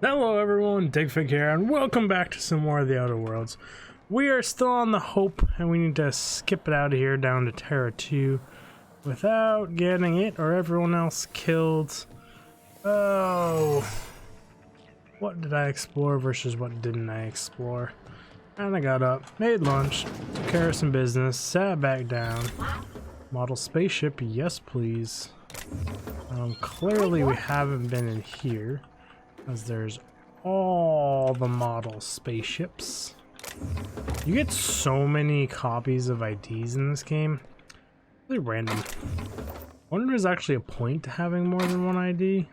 Hello everyone, Digfig here, and welcome back to some more of the Outer Worlds. We are still on the Hope, and we need to skip it out of here down to Terra 2 without getting it or everyone else killed. Oh, what did I explore versus what didn't I explore? And I got up, made lunch, took care of some business, sat back down. Model spaceship, yes please. Clearly we haven't been in here, as there's all the model spaceships. You get so many copies of IDs in this game. Really random. I wonder if there's actually a point to having more than one ID.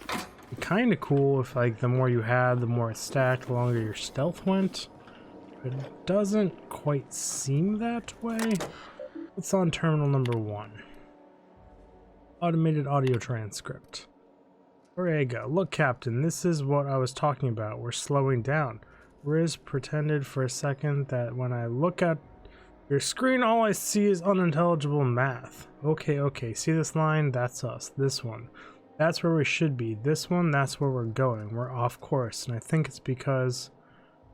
It'd be kind of cool if, like, the more you had, the more it stacked, the longer your stealth went. But it doesn't quite seem that way. What's on terminal number 1? Automated audio transcript. There you go. Look, Captain, this is what I was talking about. We're slowing down. Riz pretended for a second that when I look at your screen, all I see is unintelligible math. Okay, see this line? That's us. This one. That's where we should be. This one, that's where we're going. We're off course, and I think it's because...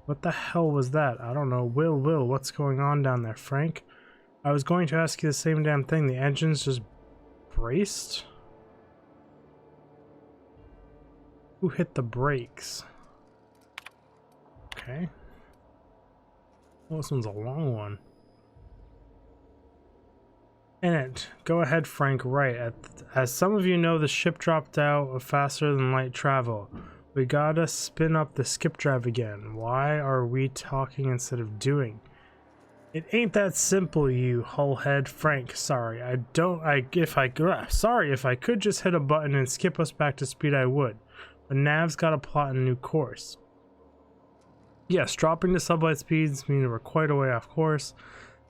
What the hell was that? I don't know. Will, what's going on down there, Frank? I was going to ask you the same damn thing. The engine's just braced? Who hit the brakes? Okay. Well, this one's a long one. In it. Go ahead, Frank. Right. As some of you know, the ship dropped out of faster than light travel. We gotta spin up the skip drive again. Why are we talking instead of doing? It ain't that simple, you hullhead. Frank, sorry. Sorry, if I could just hit a button and skip us back to speed, I would. But Nav's got to plot a new course. Yes, dropping to sublight speeds means we're quite a way off course.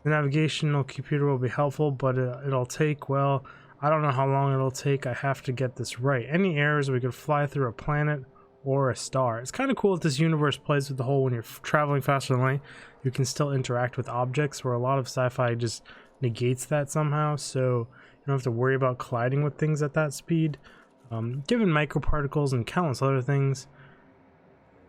The navigational computer will be helpful, but it'll take, well, I don't know how long it'll take. I have to get this right. Any errors, we could fly through a planet or a star. It's kind of cool that this universe plays with the whole when you're traveling faster than light, you can still interact with objects, where a lot of sci-fi just negates that somehow, so you don't have to worry about colliding with things at that speed. Given microparticles and countless other things,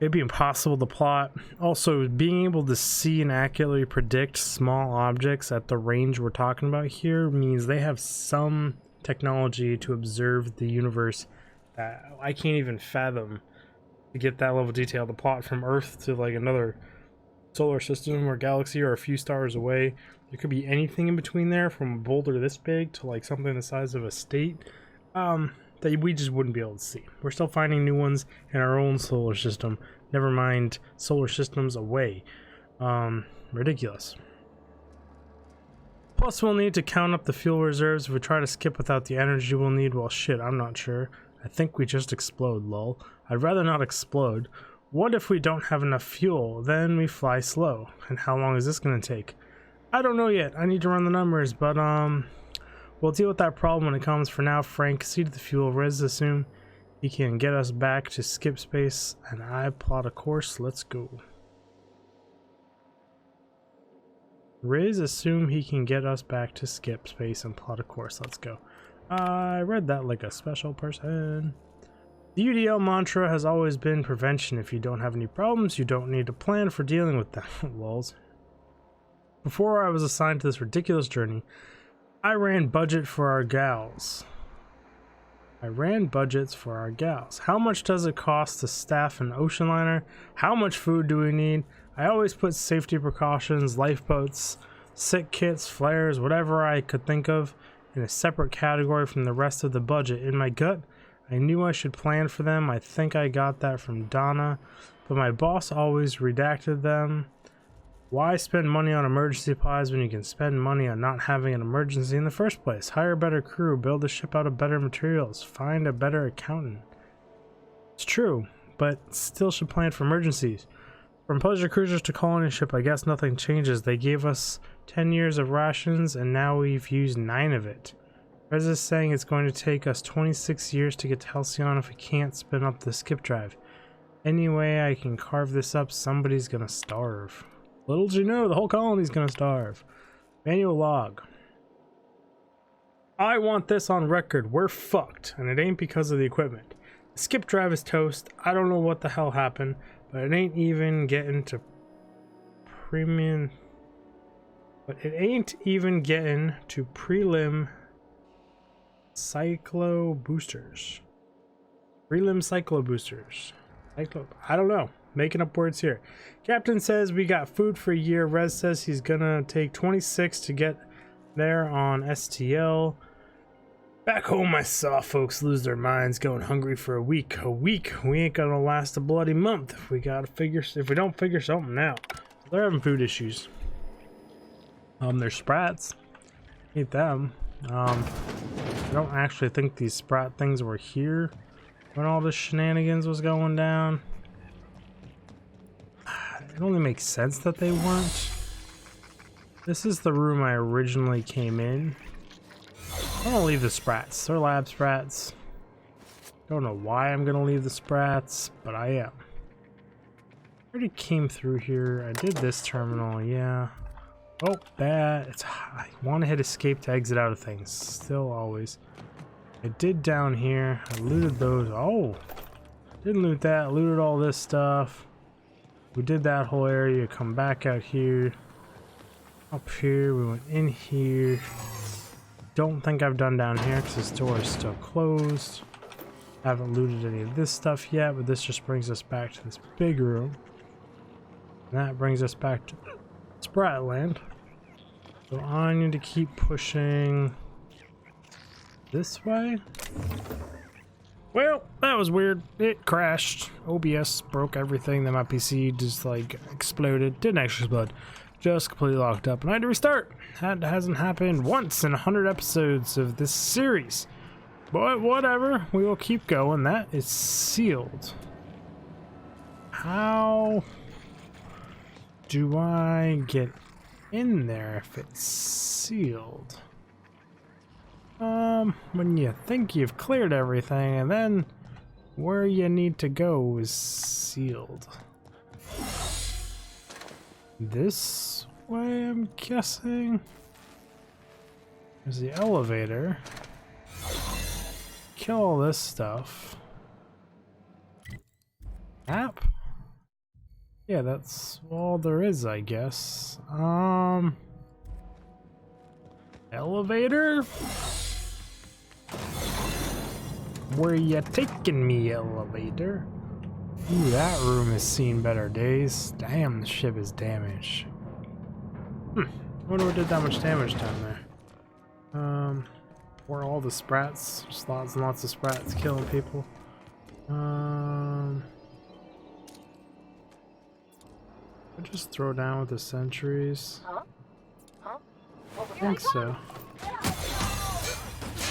it'd be impossible to plot. Also, being able to see and accurately predict small objects at the range we're talking about here means they have some technology to observe the universe that I can't even fathom to get that level of detail. The plot from Earth to like another solar system or galaxy or a few stars away, there could be anything in between there, from a boulder this big to like something the size of a state. That we just wouldn't be able to see. We're still finding new ones in our own solar system, never mind solar systems away. Ridiculous. Plus, we'll need to count up the fuel reserves. If we try to skip without the energy we'll need, well shit, I'm not sure. I think we just explode, lol. I'd rather not explode. What if we don't have enough fuel? Then we fly slow. And how long is this gonna take? I don't know yet. I need to run the numbers, but we'll deal with that problem when it comes. For now, Frank, see to the fuel. Riz, assume he can get us back to skip space, and I plot a course. Let's go. Riz, assume he can get us back to skip space and plot a course. Let's go. I read that like a special person. The UDL mantra has always been prevention. If you don't have any problems, you don't need to plan for dealing with them. Lols. Before I was assigned to this ridiculous journey, I ran budget for our gals. How much does it cost to staff an ocean liner? How much food do we need? I always put safety precautions, lifeboats, sick kits, flares, whatever I could think of, in a separate category from the rest of the budget. In my gut, I knew I should plan for them. I think I got that from Donna, but my boss always redacted them. Why spend money on emergency supplies when you can spend money on not having an emergency in the first place? Hire a better crew, build a ship out of better materials, find a better accountant. It's true, but still should plan for emergencies. From pleasure cruisers to colony ship, I guess nothing changes. They gave us 10 years of rations, and now we've used 9 of it. Rez is saying it's going to take us 26 years to get to Halcyon if we can't spin up the skip drive. Any way I can carve this up, somebody's gonna starve. Little do you know, the whole colony's gonna starve. Manual log. I want this on record. We're fucked, and it ain't because of the equipment. Skip drive is toast. I don't know what the hell happened, but it ain't even getting to premium. But it ain't even getting to prelim cyclo boosters. Prelim cyclo boosters. I don't know. Making up words here. Captain says we got food for a year. Rez says he's gonna take 26 to get there on STL. Back home I saw folks lose their minds going hungry for a week. A week? We ain't gonna last a bloody month if we don't figure something out. They're having food issues. There's sprats. Eat them. I don't actually think these sprat things were here when all this shenanigans was going down. It only makes sense that they weren't. This is the room I originally came in. I'm gonna leave the sprats. They're lab sprats. Don't know why I'm gonna leave the sprats, but I am. I already came through here. I did this terminal, yeah. Oh, that. I want to hit escape to exit out of things. Still always. I did down here. I looted those. Oh, didn't loot that. Looted all this stuff. We did that whole area. Come back out here. Up here. We went in here. Don't think I've done down here because this door is still closed. Haven't looted any of this stuff yet, but this just brings us back to this big room. And that brings us back to Spratland. So I need to keep pushing this way. Well, that was weird. It crashed. OBS broke everything. Then my PC just like exploded. Didn't actually explode. Just completely locked up and I had to restart. That hasn't happened once in 100 episodes of this series. But whatever, we will keep going. That is sealed. How do I get in there if it's sealed? When you think you've cleared everything and then where you need to go is sealed. This way, I'm guessing. There's the elevator. Kill all this stuff. Map? Yeah, that's all there is, I guess. Elevator? Where you taking me, elevator? Ooh, that room has seen better days. Damn, the ship is damaged. I wonder what did that much damage down there. Where all the sprats? Just lots and lots of sprats killing people. I just throw down with the sentries. I think so.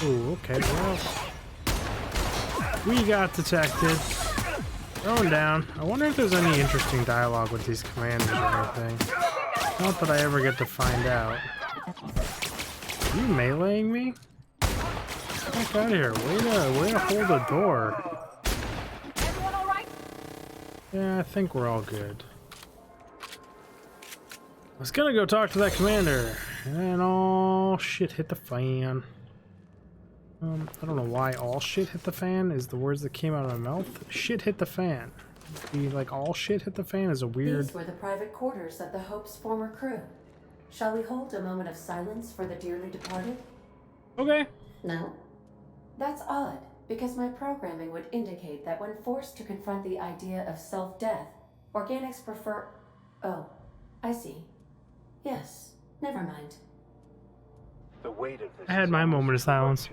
Ooh, okay, well. We got detected. Throwing down. I wonder if there's any interesting dialogue with these commanders or anything. Not that I ever get to find out. Are you meleeing me? Get back out of here. Way to hold the door. Everyone all right? Yeah, I think we're all good. I was gonna go talk to that commander, and then all shit hit the fan. I don't know why all shit hit the fan is the words that came out of my mouth. Shit hit the fan. Be like all shit hit the fan is a weird. These were the private quarters of the Hope's former crew. Shall we hold a moment of silence for the dearly departed? Okay. No? That's odd, because my programming would indicate that when forced to confront the idea of self-death, organics prefer... Oh, I see. Yes, never mind. The weight of this I had my moment of silence.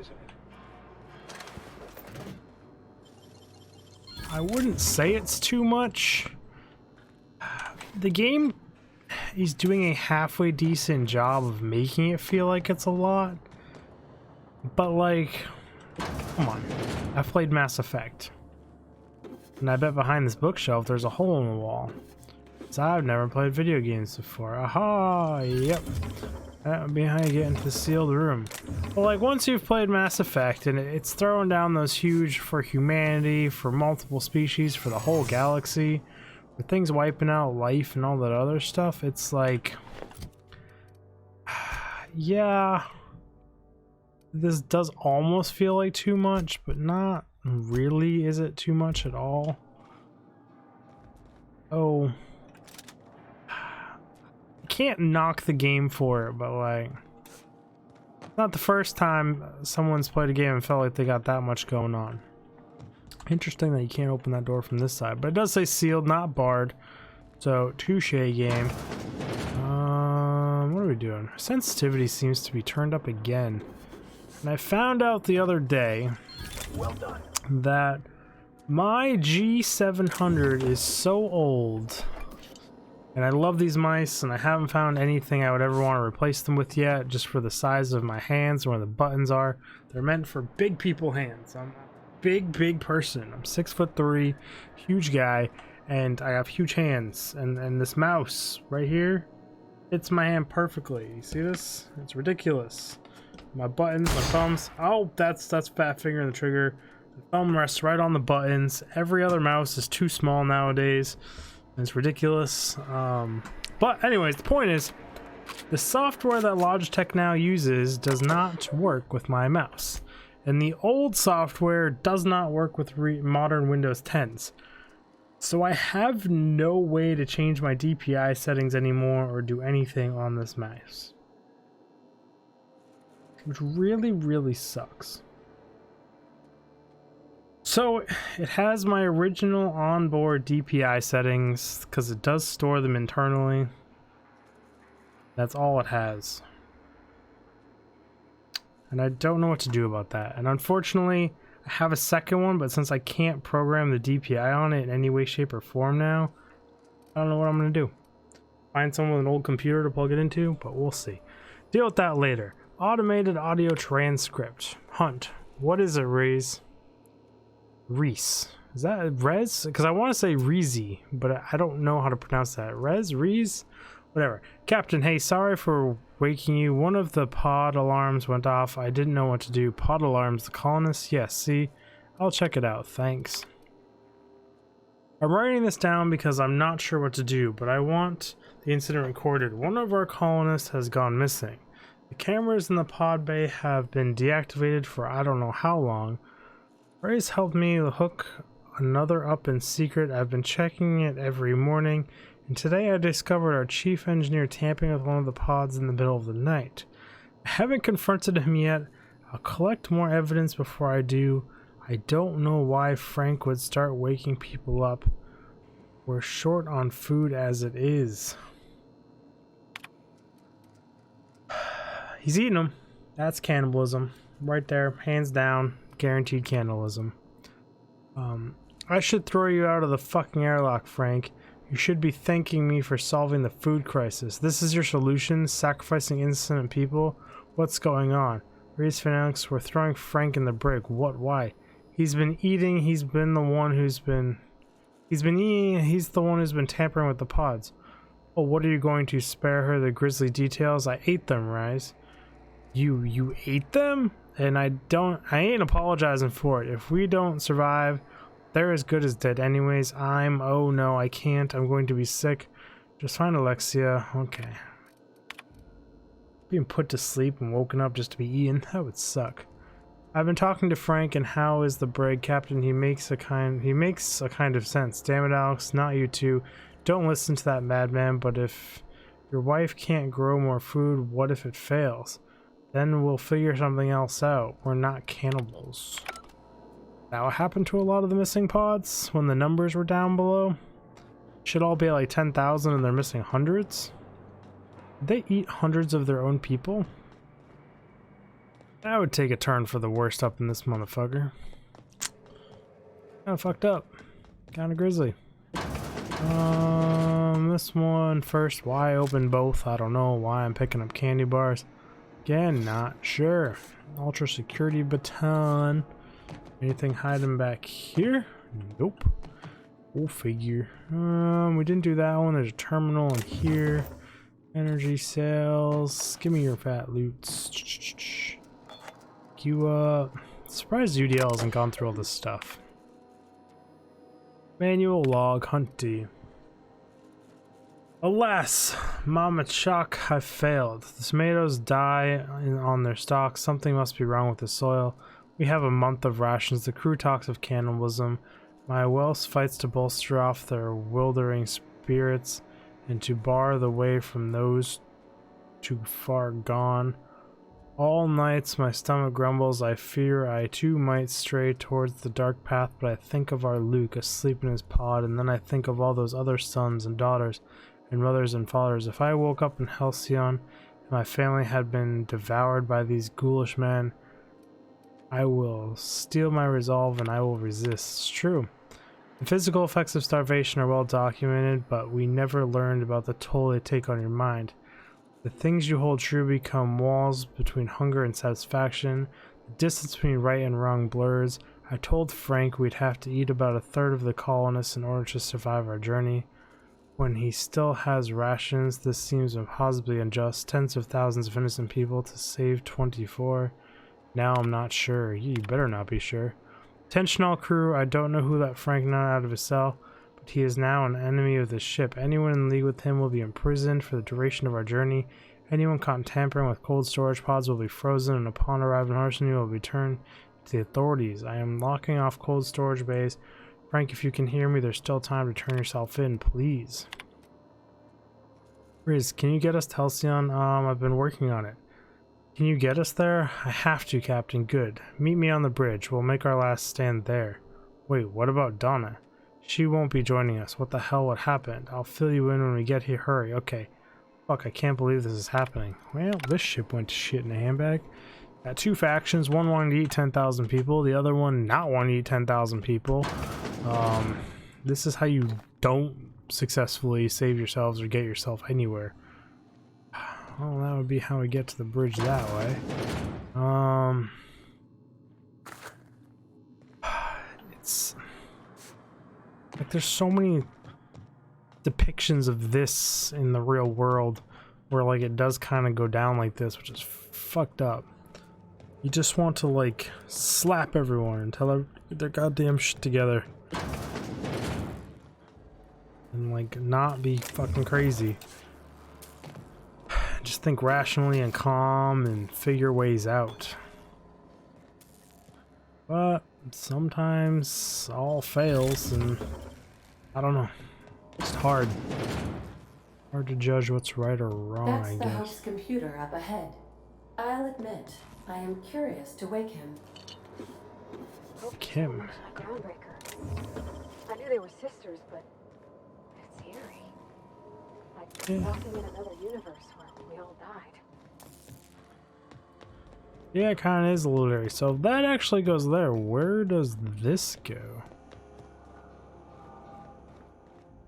I wouldn't say it's too much. The game is doing a halfway decent job of making it feel like it's a lot. But like, come on. I've played Mass Effect. And I bet behind this bookshelf there's a hole in the wall. So I've never played video games before. Aha! Yep. That would be how you get into the sealed room. Well, like, once you've played Mass Effect and it's throwing down those huge for humanity, for multiple species, for the whole galaxy, with things wiping out life and all that other stuff, it's like... yeah... This does almost feel like too much, but not really is it too much at all? Oh, I can't knock the game for it, but like, not the first time someone's played a game and felt like they got that much going on. Interesting that you can't open that door from this side, but it does say sealed, not barred. So, touche game. What are we doing? Sensitivity seems to be turned up again. And I found out the other day that my G700 is so old. And I love these mice, and I haven't found anything I would ever want to replace them with yet, just for the size of my hands and where the buttons are. They're meant for big people hands. I'm a big person. I'm 6'3", huge guy, and I have huge hands. And this mouse right here fits my hand perfectly. You see this? It's ridiculous. My buttons, my thumbs. Oh, that's fat finger and the trigger. The thumb rests right on the buttons. Every other mouse is too small nowadays. It's ridiculous. But anyways, the point is, the software that Logitech now uses does not work with my mouse. And the old software does not work with modern Windows 10s. So I have no way to change my DPI settings anymore or do anything on this mouse. Which really sucks. So it has my original onboard DPI settings because it does store them internally. That's all it has. And I don't know what to do about that. And unfortunately, I have a second one, but since I can't program the DPI on it in any way, shape, or form now, I don't know what I'm going to do. Find someone with an old computer to plug it into, but we'll see. Deal with that later. Automated audio transcript. Hunt. What is it, Reese? Reese. Is that Rez? Because I want to say Reezy, but I don't know how to pronounce that. Reese? Whatever. Captain, hey, sorry for waking you. One of the pod alarms went off. I didn't know what to do. Pod alarms, the colonists? Yes, see? I'll check it out. Thanks. I'm writing this down because I'm not sure what to do, but I want the incident recorded. One of our colonists has gone missing. The cameras in the pod bay have been deactivated for I don't know how long. Ray's helped me hook another up in secret. I've been checking it every morning, and today I discovered our chief engineer tampering with one of the pods in the middle of the night. I haven't confronted him yet. I'll collect more evidence before I do. I don't know why Frank would start waking people up. We're short on food as it is. He's eating them. That's cannibalism. Right there, hands down. Guaranteed cannibalism. I should throw you out of the fucking airlock, Frank. You should be thanking me for solving the food crisis. This is your solution? Sacrificing innocent people? What's going on? Reese Fanatics, we're throwing Frank in the brig. What? Why? He's been eating. He's been the one who's been... He's been eating. He's the one who's been tampering with the pods. Oh, what are you going to spare her the grisly details? I ate them, Rise. You ate them? And I ain't apologizing for it. If we don't survive, they're as good as dead anyways. Oh no, I can't. I'm going to be sick. Just find Alexia. Okay. Being put to sleep and woken up just to be eaten, that would suck. I've been talking to Frank, and how is the brig, Captain? He makes a kind of sense. Damn it, Alex, not you two. Don't listen to that madman, but if your wife can't grow more food, what if it fails? Then we'll figure something else out. We're not cannibals. Now, what happened to a lot of the missing pods when the numbers were down below? Should all be like 10,000 and they're missing hundreds? Did they eat hundreds of their own people? That would take a turn for the worst up in this motherfucker. Kinda fucked up. Kinda grisly. This one first. Why open both? I don't know why I'm picking up candy bars. Again, not sure. Ultra security baton. Anything hiding back here? Nope. We'll figure. We didn't do that one. There's a terminal in here. Energy cells. Give me your fat loots. You surprised UDL hasn't gone through all this stuff. Manual log hunty. Alas, Mama Chuck, I've failed. The tomatoes die on their stalks. Something must be wrong with the soil. We have a month of rations. The crew talks of cannibalism. My Wells fights to bolster off their wildering spirits and to bar the way from those too far gone. All nights my stomach grumbles. I fear I too might stray towards the dark path, but I think of our Luke asleep in his pod, and then I think of all those other sons and daughters and mothers and fathers. If I woke up in Halcyon and my family had been devoured by these ghoulish men, I will steel my resolve and I will resist. It's true. The physical effects of starvation are well documented, but we never learned about the toll they take on your mind. The things you hold true become walls between hunger and satisfaction. The distance between right and wrong blurs. I told Frank we'd have to eat about a third of the colonists in order to survive our journey. When he still has rations, this seems impossibly unjust. Tens of thousands of innocent people to save 24. Now I'm not sure. You better not be sure. Attention all crew, I don't know who let Frank Nunn out of his cell, but he is now an enemy of the ship. Anyone in league with him will be imprisoned for the duration of our journey. Anyone caught tampering with cold storage pods will be frozen, and upon arrival in Halcyon will be turned to the authorities. I am locking off cold storage bays. Frank, if you can hear me, there's still time to turn yourself in, please. Riz, can you get us to Halcyon? I've been working on it. Can you get us there? I have to, Captain. Good. Meet me on the bridge. We'll make our last stand there. Wait, what about Donna? She won't be joining us. What the hell would happen? I'll fill you in when we get here. Hurry. Okay. Fuck, I can't believe this is happening. Well, this ship went to shit in a handbag. Got two factions, one wanting to eat 10,000 people, the other one not wanting to eat 10,000 people. This is how you don't successfully save yourselves or get yourself anywhere. Well, that would be how we get to the bridge that way. It's like there's so many depictions of this in the real world where like it does kind of go down like this, which is fucked up. You just want to like slap everyone and tell them their goddamn shit together and like not be fucking crazy. Just think rationally and calm and figure ways out. But sometimes all fails, and I don't know. It's hard. Hard to judge what's right or wrong, That's I the guess. house computer up ahead. I'll admit, I am curious to wake him. Kim. A groundbreaker. I knew they were sisters, but it's eerie. Like walking in another universe where we all died. Yeah, it kind of is a little eerie. So if that actually goes there, where does this go?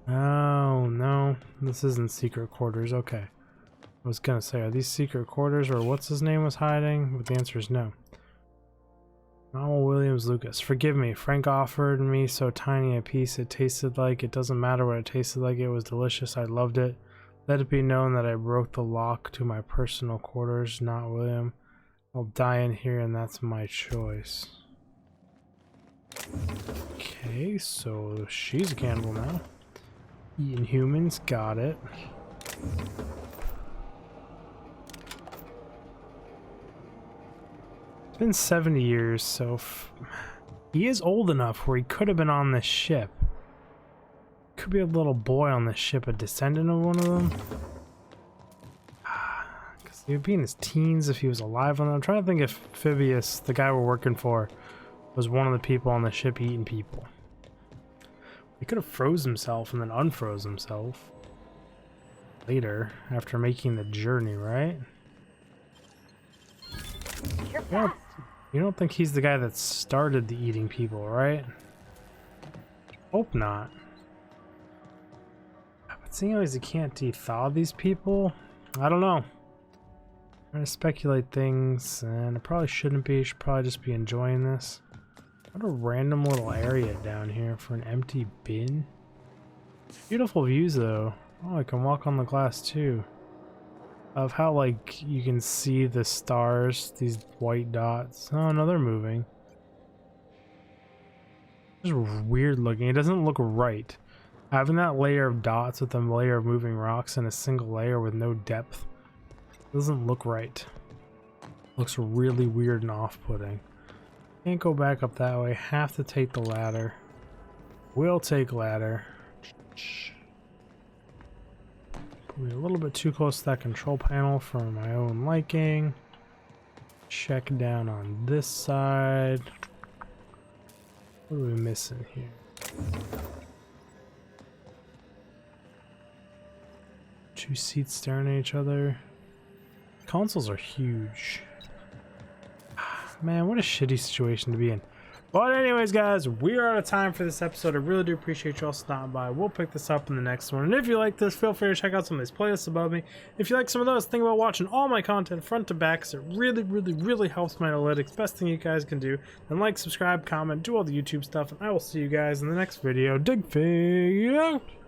Oh, no. This isn't secret quarters. Okay. I was gonna say, are these secret quarters where what's his name was hiding? But the answer is no. Noel Williams Lucas. Forgive me. Frank offered me so tiny a piece. It tasted like. It doesn't matter what it tasted like. It was delicious. I loved it. Let it be known that I broke the lock to my personal quarters, not William. I'll die in here, and that's my choice. Okay, so she's a cannibal now. Eating humans, got it. It's been 70 years, so he is old enough where he could have been on this ship. Could be a little boy on this ship, a descendant of one of them. Because he would be in his teens if he was alive on them. I'm trying to think if Phoebus, the guy we're working for, was one of the people on the ship eating people. He could have froze himself and then unfroze himself later after making the journey, right? You don't think he's the guy that started the eating people, right? Hope not. But seeing as he can't de-thaw these people, I don't know. I'm trying to speculate things, and it probably shouldn't be. Should probably just be enjoying this. What a random little area down here for an empty bin. Beautiful views though. Oh, I can walk on the glass too. Of how like you can see the stars, these white dots. Oh no, they're moving. It's weird looking. It doesn't look right. Having that layer of dots with a layer of moving rocks and a single layer with no depth doesn't look right. Looks really weird and off-putting. Can't go back up that way. Have to take the ladder. Will take ladder. Probably a little bit too close to that control panel for my own liking. Check down on this side. What are we missing here? Two seats staring at each other. Consoles are huge. Man, what a shitty situation to be in. But anyways, guys, we are out of time for this episode. I really do appreciate you all stopping by. We'll pick this up in the next one. And if you like this, feel free to check out some of these playlists above me. If you like some of those, think about watching all my content front to back, because it really helps my analytics. Best thing you guys can do. And like, subscribe, comment, do all the YouTube stuff. And I will see you guys in the next video. Dig Fig out!